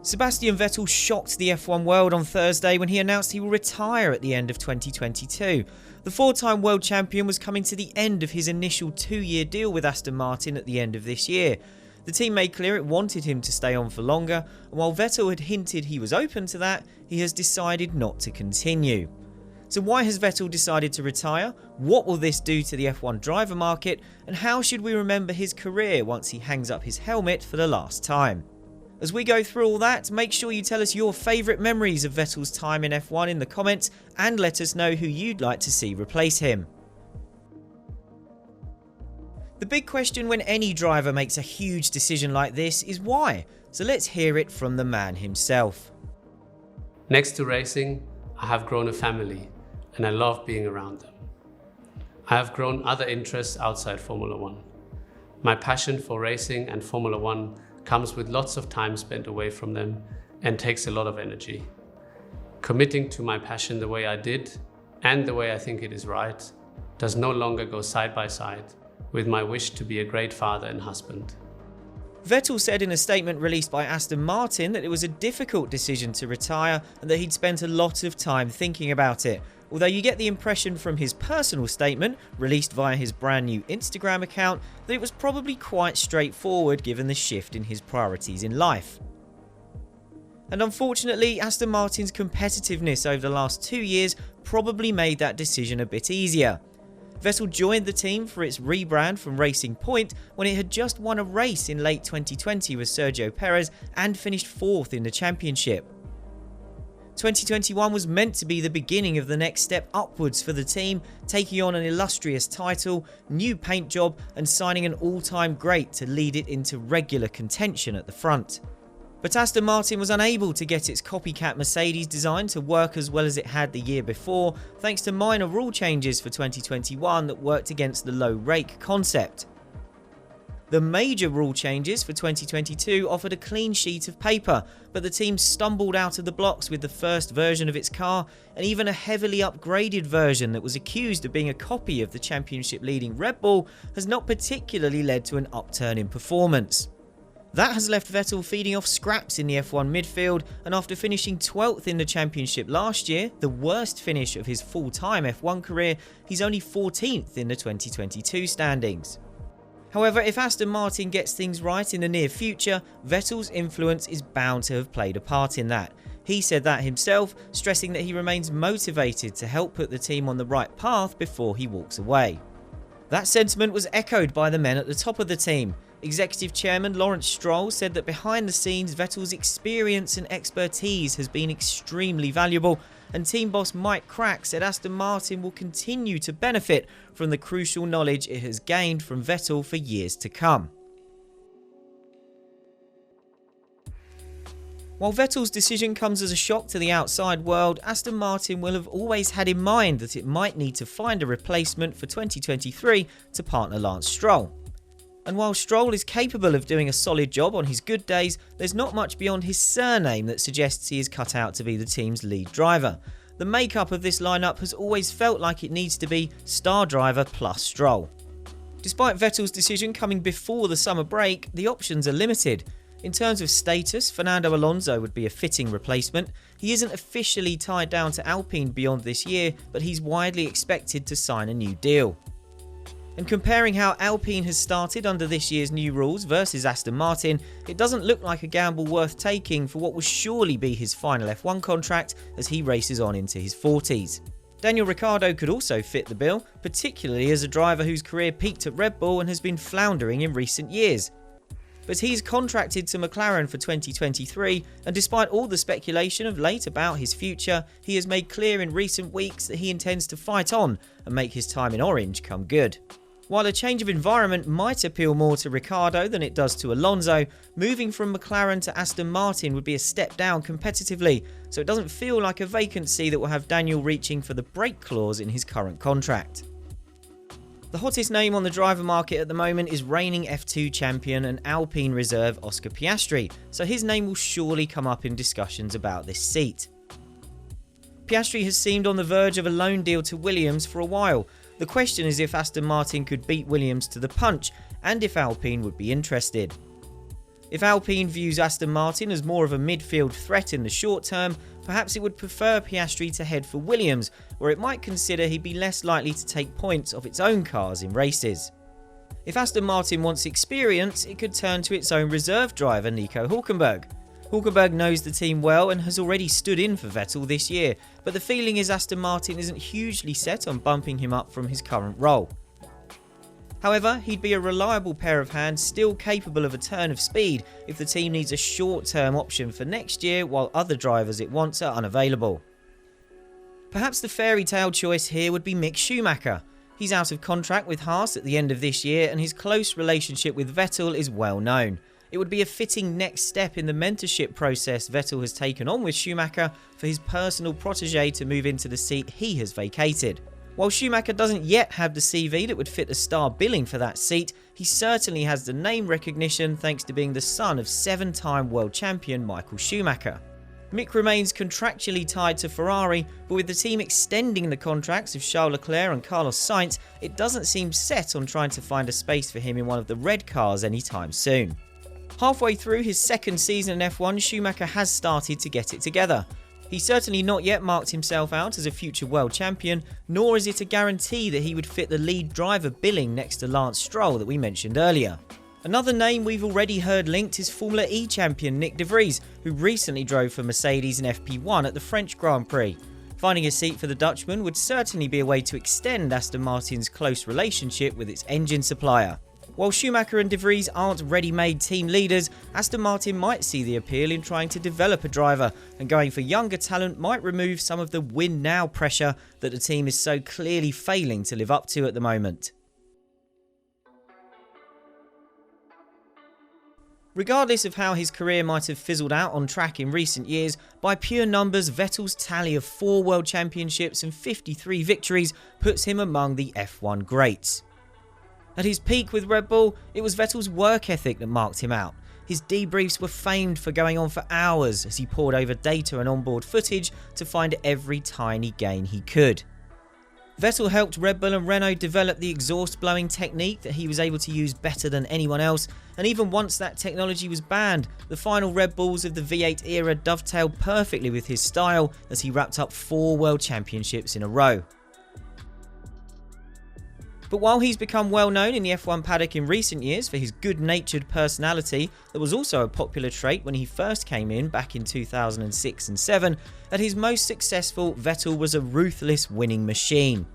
Sebastian Vettel shocked the F1 world on Thursday when he announced he will retire at the end of 2022. The four-time world champion was coming to the end of his initial 2-year deal with Aston Martin at the end of this year. The team made clear it wanted him to stay on for longer, and while Vettel had hinted he was open to that, he has decided not to continue. So why has Vettel decided to retire? What will this do to the F1 driver market? And how should we remember his career once he hangs up his helmet for the last time? As we go through all that, make sure you tell us your favourite memories of Vettel's time in F1 in the comments and let us know who you'd like to see replace him. The big question when any driver makes a huge decision like this is why, so let's hear it from the man himself. Next to racing, I have grown a family and I love being around them. I have grown other interests outside Formula 1. My passion for racing and Formula 1 comes with lots of time spent away from them and takes a lot of energy. Committing to my passion the way I did and the way I think it is right does no longer go side by side with my wish to be a great father and husband. Vettel said in a statement released by Aston Martin that it was a difficult decision to retire and that he'd spent a lot of time thinking about it. Although you get the impression from his personal statement, released via his brand new Instagram account, that it was probably quite straightforward given the shift in his priorities in life. And unfortunately, Aston Martin's competitiveness over the last 2 years probably made that decision a bit easier. Vettel joined the team for its rebrand from Racing Point when it had just won a race in late 2020 with Sergio Perez and finished 4th in the championship. 2021 was meant to be the beginning of the next step upwards for the team, taking on an illustrious title, new paint job and signing an all-time great to lead it into regular contention at the front. But Aston Martin was unable to get its copycat Mercedes design to work as well as it had the year before, thanks to minor rule changes for 2021 that worked against the low rake concept. The major rule changes for 2022 offered a clean sheet of paper, but the team stumbled out of the blocks with the first version of its car, and even a heavily upgraded version that was accused of being a copy of the championship-leading Red Bull has not particularly led to an upturn in performance. That has left Vettel feeding off scraps in the F1 midfield, and after finishing 12th in the championship last year, the worst finish of his full-time F1 career, he's only 14th in the 2022 standings. However, if Aston Martin gets things right in the near future, Vettel's influence is bound to have played a part in that. He said that himself, stressing that he remains motivated to help put the team on the right path before he walks away. That sentiment was echoed by the men at the top of the team. Executive Chairman Lawrence Stroll said that behind the scenes, Vettel's experience and expertise has been extremely valuable, and team boss Mike Crack said Aston Martin will continue to benefit from the crucial knowledge it has gained from Vettel for years to come. While Vettel's decision comes as a shock to the outside world, Aston Martin will have always had in mind that it might need to find a replacement for 2023 to partner Lance Stroll. And while Stroll is capable of doing a solid job on his good days, there's not much beyond his surname that suggests he is cut out to be the team's lead driver. The makeup of this lineup has always felt like it needs to be star driver plus Stroll. Despite Vettel's decision coming before the summer break, the options are limited. In terms of status, Fernando Alonso would be a fitting replacement. He isn't officially tied down to Alpine beyond this year, but he's widely expected to sign a new deal. And comparing how Alpine has started under this year's new rules versus Aston Martin, it doesn't look like a gamble worth taking for what will surely be his final F1 contract as he races on into his 40s. Daniel Ricciardo could also fit the bill, particularly as a driver whose career peaked at Red Bull and has been floundering in recent years. But he's contracted to McLaren for 2023, and despite all the speculation of late about his future, he has made clear in recent weeks that he intends to fight on and make his time in orange come good. While a change of environment might appeal more to Ricciardo than it does to Alonso, moving from McLaren to Aston Martin would be a step down competitively, so it doesn't feel like a vacancy that will have Daniel reaching for the break clause in his current contract. The hottest name on the driver market at the moment is reigning F2 champion and Alpine reserve Oscar Piastri, so his name will surely come up in discussions about this seat. Piastri has seemed on the verge of a loan deal to Williams for a while. The question is if Aston Martin could beat Williams to the punch and if Alpine would be interested. If Alpine views Aston Martin as more of a midfield threat in the short term, perhaps it would prefer Piastri to head for Williams, where it might consider he'd be less likely to take points off its own cars in races. If Aston Martin wants experience, it could turn to its own reserve driver, Nico Hülkenberg. Hülkenberg knows the team well and has already stood in for Vettel this year, but the feeling is Aston Martin isn't hugely set on bumping him up from his current role. However, he'd be a reliable pair of hands still capable of a turn of speed if the team needs a short-term option for next year while other drivers it wants are unavailable. Perhaps the fairy tale choice here would be Mick Schumacher. He's out of contract with Haas at the end of this year and his close relationship with Vettel is well known. It would be a fitting next step in the mentorship process Vettel has taken on with Schumacher for his personal protege to move into the seat he has vacated. While Schumacher doesn't yet have the CV that would fit the star billing for that seat, he certainly has the name recognition thanks to being the son of 7-time world champion Michael Schumacher. Mick remains contractually tied to Ferrari, but with the team extending the contracts of Charles Leclerc and Carlos Sainz, it doesn't seem set on trying to find a space for him in one of the red cars anytime soon. Halfway through his second season in F1, Schumacher has started to get it together. He's certainly not yet marked himself out as a future world champion, nor is it a guarantee that he would fit the lead driver billing next to Lance Stroll that we mentioned earlier. Another name we've already heard linked is Formula E champion Nick De Vries, who recently drove for Mercedes in FP1 at the French Grand Prix. Finding a seat for the Dutchman would certainly be a way to extend Aston Martin's close relationship with its engine supplier. While Schumacher and De Vries aren't ready-made team leaders, Aston Martin might see the appeal in trying to develop a driver, and going for younger talent might remove some of the win-now pressure that the team is so clearly failing to live up to at the moment. Regardless of how his career might have fizzled out on track in recent years, by pure numbers, Vettel's tally of 4 World Championships and 53 victories puts him among the F1 greats. At his peak with Red Bull, it was Vettel's work ethic that marked him out. His debriefs were famed for going on for hours as he pored over data and onboard footage to find every tiny gain he could. Vettel helped Red Bull and Renault develop the exhaust blowing technique that he was able to use better than anyone else, and even once that technology was banned, the final Red Bulls of the V8 era dovetailed perfectly with his style as he wrapped up 4 World Championships in a row. But while he's become well known in the F1 paddock in recent years for his good-natured personality that was also a popular trait when he first came in back in 2006 and 7, at his most successful, Vettel was a ruthless winning machine.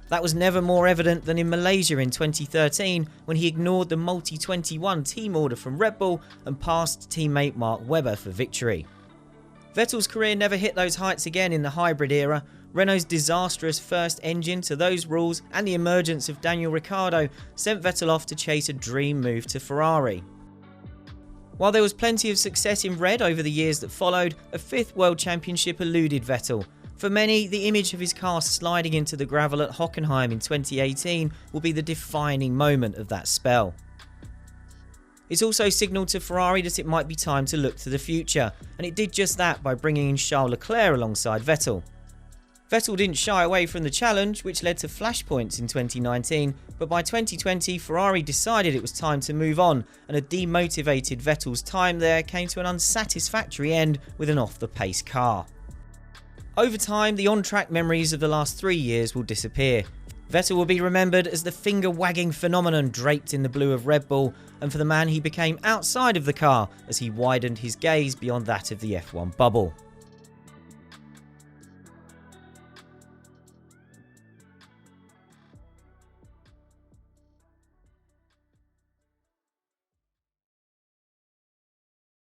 That was never more evident than in Malaysia in 2013 when he ignored the multi-21 team order from Red Bull and passed teammate Mark Webber for victory. Vettel's career never hit those heights again in the hybrid era. Renault's disastrous first engine to those rules and the emergence of Daniel Ricciardo sent Vettel off to chase a dream move to Ferrari. While there was plenty of success in red over the years that followed, a 5th World Championship eluded Vettel. For many, the image of his car sliding into the gravel at Hockenheim in 2018 will be the defining moment of that spell. It's also signalled to Ferrari that it might be time to look to the future, and it did just that by bringing in Charles Leclerc alongside Vettel. Vettel didn't shy away from the challenge, which led to flashpoints in 2019, but by 2020 Ferrari decided it was time to move on, and a demotivated Vettel's time there came to an unsatisfactory end with an off-the-pace car. Over time, the on-track memories of the last 3 years will disappear. Vettel will be remembered as the finger-wagging phenomenon draped in the blue of Red Bull, and for the man he became outside of the car as he widened his gaze beyond that of the F1 bubble.